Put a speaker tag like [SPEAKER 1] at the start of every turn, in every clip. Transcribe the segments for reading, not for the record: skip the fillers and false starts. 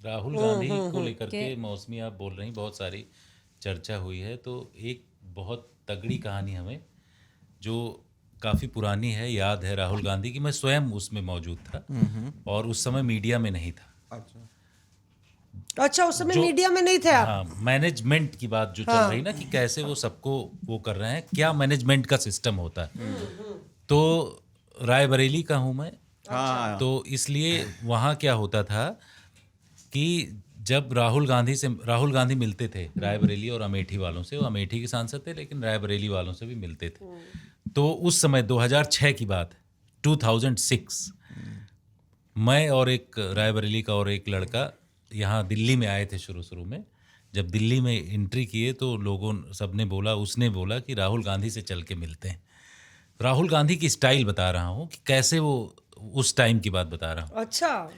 [SPEAKER 1] राहुल गांधी को लेकर के मौसमी आप बोल रही, बहुत सारी चर्चा हुई है। तो एक बहुत तगड़ी कहानी हमें जो काफ़ी पुरानी है याद है राहुल गांधी की। मैं स्वयं उसमें मौजूद था और उस समय मीडिया में नहीं था।
[SPEAKER 2] अच्छा, उस समय मीडिया में नहीं थे आप?
[SPEAKER 1] हाँ, मैनेजमेंट की बात जो चल रही ना कि कैसे वो सबको वो कर रहे हैं, क्या मैनेजमेंट का सिस्टम होता है। तो रायबरेली का हूँ मैं। तो इसलिए वहाँ क्या होता था कि जब राहुल गांधी मिलते थे रायबरेली और अमेठी वालों से, वो अमेठी के सांसद थे लेकिन रायबरेली वालों से भी मिलते थे। तो उस समय 2006 की बात है, 2006, मैं और एक रायबरेली का और एक लड़का यहाँ दिल्ली में आए थे शुरू में। जब दिल्ली में एंट्री किए तो लोगों सबने बोला, उसने बोला कि राहुल गांधी से चल के मिलते हैं। राहुल गांधी की स्टाइल बता रहा हूँ कि कैसे वो उस टाइम की बात बता रहा हूँ।
[SPEAKER 2] अच्छा,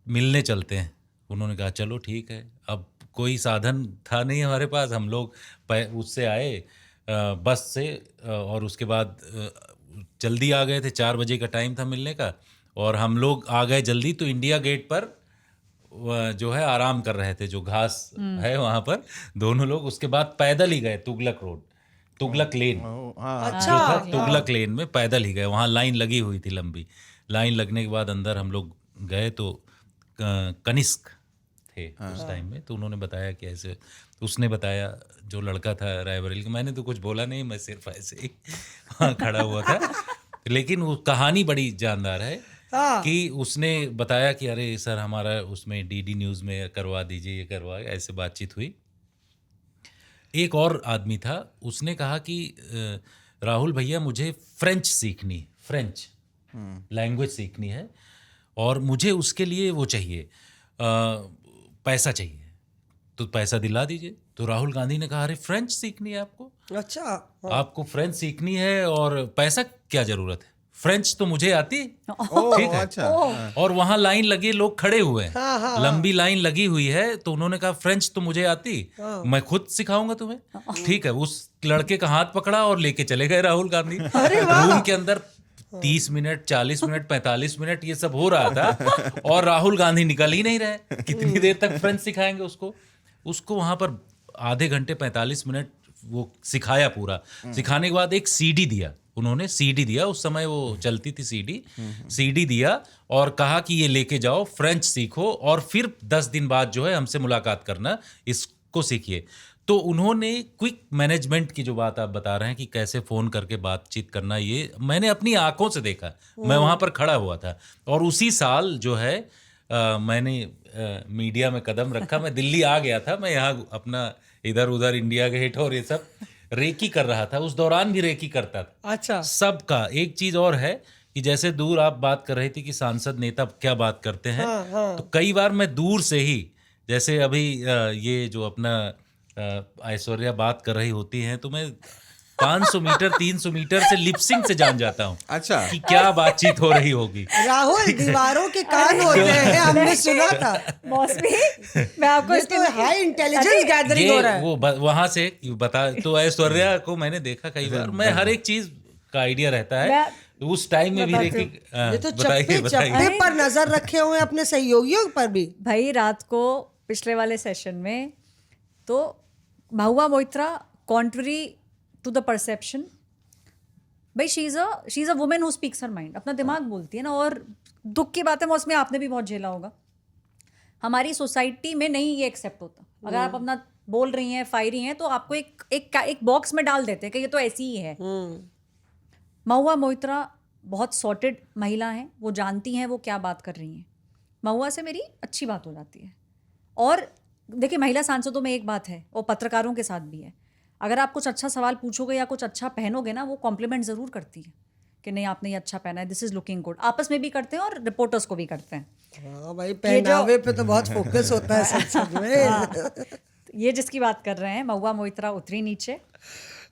[SPEAKER 1] मिलने चलते हैं। उन्होंने कहा चलो ठीक है। अब कोई साधन था नहीं हमारे पास, हम लोग उससे आए बस से, और उसके बाद जल्दी आ गए थे, 4 बजे का टाइम था मिलने का, और हम लोग आ गए जल्दी। तो इंडिया गेट पर जो है आराम कर रहे थे, जो घास है वहाँ पर, दोनों लोग। उसके बाद पैदल ही गए तुगलक रोड, तुगलक लेन जो था, तुगलक लेन में पैदल ही गए। वहाँ लाइन लगी हुई थी, लंबी लाइन लगने के बाद अंदर हम लोग गए। तो कनिष्क थे उस टाइम में। तो उन्होंने बताया कि ऐसे, उसने बताया, जो लड़का था रायबरेली का, मैंने तो कुछ बोला नहीं, मैं सिर्फ ऐसे ही वहाँ खड़ा हुआ था। लेकिन वो कहानी बड़ी जानदार है कि उसने बताया कि अरे सर हमारा उसमें डीडी न्यूज़ में करवा दीजिए, ये करवा, ऐसे बातचीत हुई। एक और आदमी था, उसने कहा कि राहुल भैया मुझे फ्रेंच सीखनी, फ्रेंच लैंग्वेज सीखनी है और मुझे उसके लिए वो चाहिए, पैसा चाहिए, तो पैसा दिला दीजिए। तो राहुल गांधी ने कहा अरे फ्रेंच सीखनी है आपको?
[SPEAKER 2] अच्छा,
[SPEAKER 1] आपको फ्रेंच सीखनी है और पैसा क्या जरूरत है, फ्रेंच तो मुझे आती। ठीक है।
[SPEAKER 3] अच्छा।
[SPEAKER 1] और वहां लाइन लगी, लोग खड़े हुए हैं, लंबी लाइन लगी हुई है। तो उन्होंने कहा फ्रेंच तो मुझे आती, मैं खुद सिखाऊंगा तुम्हें। ठीक है। उस लड़के का हाथ पकड़ा और लेके चले गए राहुल गांधी। रूम के अंदर 30 मिनट, 40 मिनट, 45 मिनट ये सब हो रहा था और राहुल गांधी निकल ही नहीं रहे। कितनी देर तक फ्रेंच सिखाएंगे उसको वहां पर आधे घंटे 45 मिनट वो सिखाया पूरा। सिखाने के बाद एक सीडी दिया उन्होंने, सीडी दिया, उस समय वो चलती थी सीडी दिया और कहा कि ये लेके जाओ, फ्रेंच सीखो और फिर 10 दिन बाद जो है हमसे मुलाकात करना, इसको सीखिए। तो उन्होंने क्विक मैनेजमेंट की जो बात आप बता रहे हैं कि कैसे फ़ोन करके बातचीत करना, ये मैंने अपनी आंखों से देखा। मैं वहाँ पर खड़ा हुआ था और उसी साल जो है मैंने मीडिया में कदम रखा। मैं दिल्ली आ गया था, मैं यहाँ अपना इधर उधर इंडिया गेट और ये सब रेकी कर रहा था। उस दौरान भी रेकी करता था।
[SPEAKER 2] अच्छा,
[SPEAKER 1] सबका। एक चीज़ और है कि जैसे दूर आप बात कर रही थी कि सांसद नेता क्या बात करते हैं, तो कई बार मैं दूर से ही, जैसे अभी ये जो अपना ऐश्वर्या बात कर रही होती हैं, तो मैं 500 मीटर 300 मीटर से लिपसिंग से जान जाता हूँ।
[SPEAKER 3] अच्छा,
[SPEAKER 1] कि क्या बातचीत हो रही होगी।
[SPEAKER 2] राहुल दीवारों के कान होते हैं, हमने सुना था।
[SPEAKER 4] मौसमी, मैं आपको
[SPEAKER 2] इसके हाई इंटेलिजेंस गैदरिंग हो रहा है।
[SPEAKER 1] वो वहां से बता, तो ऐश्वर्या को मैंने देखा कई बार। मैं हर एक चीज का आइडिया रहता है। उस टाइम में भी रेकी।
[SPEAKER 2] ये तो चप्पे पर नजर रखे हुए अपने सहयोगियों पर भी।
[SPEAKER 4] भाई रात को पिछले वाले सेशन में तो Mahua Moitra, contrary to the perception, भाई she is a woman who speaks her mind, अपना दिमाग बोलती है ना। और दुख की बात है, मौसमी आपने भी बहुत झेला होगा, हमारी सोसाइटी में नहीं ये एक्सेप्ट होता। अगर आप अपना बोल रही हैं, फायरी हैं, तो आपको एक बॉक्स में डाल देते हैं कि ये तो ऐसी ही है। महुआ मोइत्रा बहुत सॉर्टेड महिला हैं, वो जानती हैं वो क्या बात कर रही हैं। महुआ से मेरी अच्छी बात हो जाती है। और देखिए, महिला सांसदों में एक बात है, और पत्रकारों के साथ भी है, अगर आप कुछ अच्छा सवाल पूछोगे या कुछ अच्छा पहनोगे ना, वो कॉम्प्लीमेंट ज़रूर करती है कि नहीं आपने ये अच्छा पहना है, दिस इज़ लुकिंग गुड। आपस में भी करते हैं और रिपोर्टर्स को भी करते हैं।
[SPEAKER 2] हाँ भाई, पहनावे पे तो बहुत फोकस होता है संसद में।
[SPEAKER 4] ये जिसकी बात कर रहे हैं, महुआ मोइत्रा उतरी नीचे।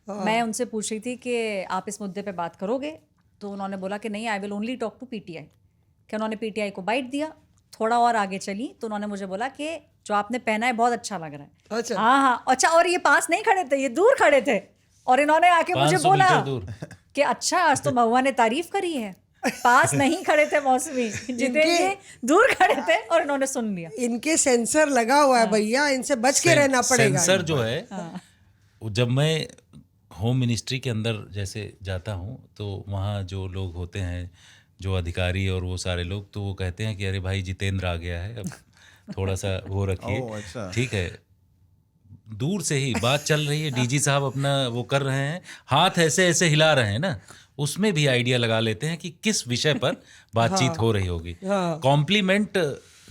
[SPEAKER 4] मैं उनसे पूछ रही थी कि आप इस मुद्दे पे बात करोगे, तो उन्होंने बोला कि नहीं, I will only talk to PTI. कि उन्होंने पीटीआई को बाइट दिया। थोड़ा और आगे चली तो उन्होंने मुझे बोला कि जो आपने पहना है बहुत अच्छा लग रहा है।
[SPEAKER 2] अच्छा,
[SPEAKER 4] हाँ, अच्छा। और ये पास नहीं खड़े थे, ये दूर खड़े थे, और इन्होंने आके मुझे बोला कि अच्छा आज तो महुआ ने तारीफ करी है। पास नहीं खड़े थे मौसमी, जितेंद्र जी दूर खड़े थे और इन्होंने सुन लिया।
[SPEAKER 2] इनके सेंसर लगा हुआ है भैया, इनसे बच के रहना पड़ेगा।
[SPEAKER 1] सेंसर जो है वो जब मैं होम मिनिस्ट्री के अंदर जैसे जाता हूँ तो वहाँ जो लोग होते हैं, जो अधिकारी और वो सारे लोग, तो वो कहते हैं कि अरे भाई जितेंद्र आ गया है, अब थोड़ा सा वो रखिए।
[SPEAKER 3] अच्छा।
[SPEAKER 1] ठीक है, दूर से ही बात चल रही है, डीजी साहब अपना वो कर रहे हैं, हाथ ऐसे ऐसे हिला रहे हैं ना, उसमें भी आइडिया लगा लेते हैं कि किस विषय पर बातचीत हो रही होगी। कॉम्प्लीमेंट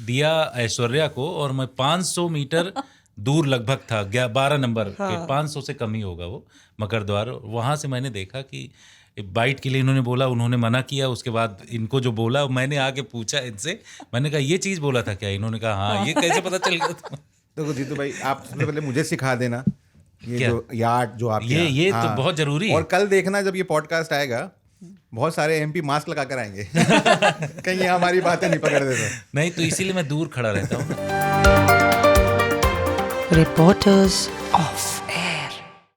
[SPEAKER 1] दिया ऐश्वर्या को और मैं 500 मीटर दूर लगभग था, 12 नंबर के 500 से कम ही होगा वो मकर द्वार। वहाँ से मैंने देखा कि बाइट के लिए इन्होंने बोला, उन्होंने मना किया, उसके बाद इनको जो बोला मैंने आके पूछा इनसे, मैंने कहा ये चीज़ बोला था क्या? इन्होंने कहा हाँ। ये कैसे पता चल गया?
[SPEAKER 3] तो जीतू भाई आप सबसे पहले मुझे सिखा देना ये
[SPEAKER 1] क्या?
[SPEAKER 3] जो यार्ड जो आप
[SPEAKER 1] ये तो बहुत जरूरी है।
[SPEAKER 3] और कल देखना जब ये पॉडकास्ट आएगा बहुत सारे एमपी मास्क लगा कर आएंगे कहीं ये हमारी बातें नहीं पकड़ देते।
[SPEAKER 1] नहीं तो इसीलिए मैं दूर खड़ा रहता हूँ।
[SPEAKER 5] Reporters off.